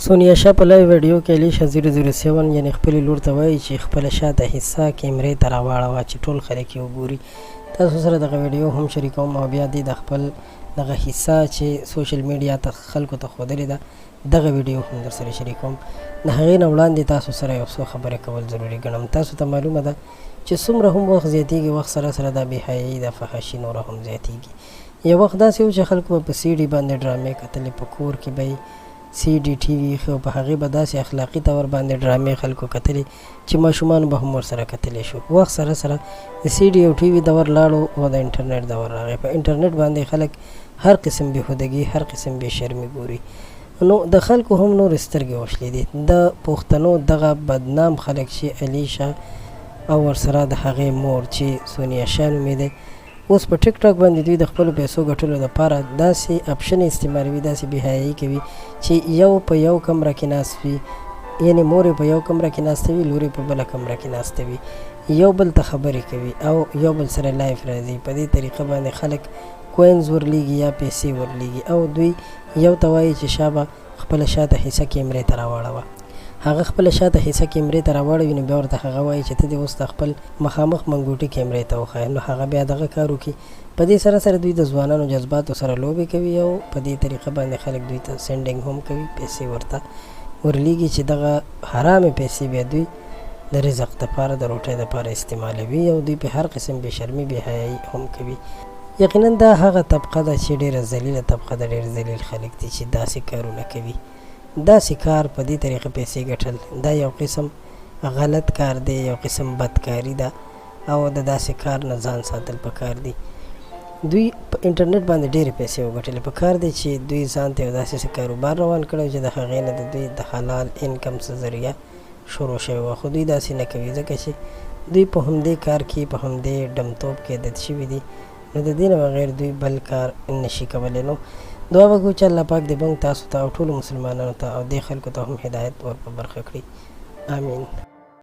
سونیا شاه په لایو ویډیو کې الیشا 007 یعنی خپل لور ته وایي چې خپل شاته حصہ کیمرې ته راواړوه چې ټول خلک یې وګوري. تاسو سره دغه ویډیو هم شریکوم او بیا د خپل دغه حصہ چې سوشل میډیا ته خلکو ته ښودلې ده دغه ویډیو هم در سره شریکوم. د هغې نه وړاندې تاسو سره یو څو خبرې کول ضروري ګڼم. تاسو ته معلومه ده چې څومره هم وخت زیاتیږي وخت سره سره د بېحیایي د فحاشي نوره هم زیاتیږي. یو وخت داسې و چې خلکو به په سی ډي باندې ډرامې کتلې، په کور کې به سی ډي ټي وي ایښی او په هغې به داسې اخلاقي طور باندې ډرامې خلکو کتلې چې ماشومانو به هم ورسره کتلی شو. وخت سره سره د سی ډي او ټي وي دور لاړو او د انټرنیټ دور راغی. په انټرنیټ باندې خلک هر قسم بېهودګي، هر قسم بېشرمي ګوري. نو د خلکو هم نور سترګې وشلې دي. د پښتنو دغه بدنام خلک چې الیشا او ورسره د هغې مور چې سونیا شاه نومېدی، اوس په ټیک ټاک باندې دوی د خپلو پیسو ګټلو دپاره داسې اپشن استعمالوي، داسې بېحیایي کوي چې یو په یو کمره کې ناست وي، یعنې مور یې په یو کمره کې ناسته وي، لور یې په بله کمره کې ناسته وي، یو بل ته خبرې کوي او یو بل سره لایف راځي. په دې طریقه باندې خلک کوینز ورلیږي یا پیسې ورلیږي او دوی یو ته وایي چې شابه خپله شاته حصه کیمرې ته راواړوه. هغه خپله شاته حصه کیمرې ته راواړوي، نو بیا ورته هغه وایي چې ته دې اوس د خپل مخامخ منګوټي کیمرې ته وښایه. نو هغه بیا دغه کار وکړي. په دې سره سره دوی د ځوانانو جذباتو سره لوبې کوي او په دې طریقه باندې خلک دوی ته سینډینګ هم کوي، پیسې ورته ورلیږي چې دغه حرامې پیسې بیا دوی د رزق دپاره، د روټۍ دپاره استعمالوي او دوی په هر قسم بېشرمي بېحیایي هم کوي. یقینا دا هغه طبقه ده چې ډېره ذلیله طبقه ده، ډېر ذلیل خلک دي چې داسې کارونه کوي. داسې کار په دې طریقه پیسې ګټل دا یو قسم غلط کار دی، یو قسم بدکاري ده او د داسې کار نه ځان ساتل پکار دي. دوی په انټرنیټ باندې ډېرې پیسې وګټلې. پکار دی چې دوی ځان ته یو داسې کاروبار روان کړی چې د هغې نه د دوی د حلال انکم څه ذریعه شروع شوې وه، خو دوی داسې نه کوي ځکه چې دوی په همدې کار کې، په همدې ډمتوب کې عادت شوي دي. نو د دې نه بغیر دوی بل کار نشي کولی. نو دعا وکړو چې الله پاک دې موږ تاسو ته او ټولو مسلمانانو ته او دې خلکو ته هم هدایت ور په برخه کړي. آمین.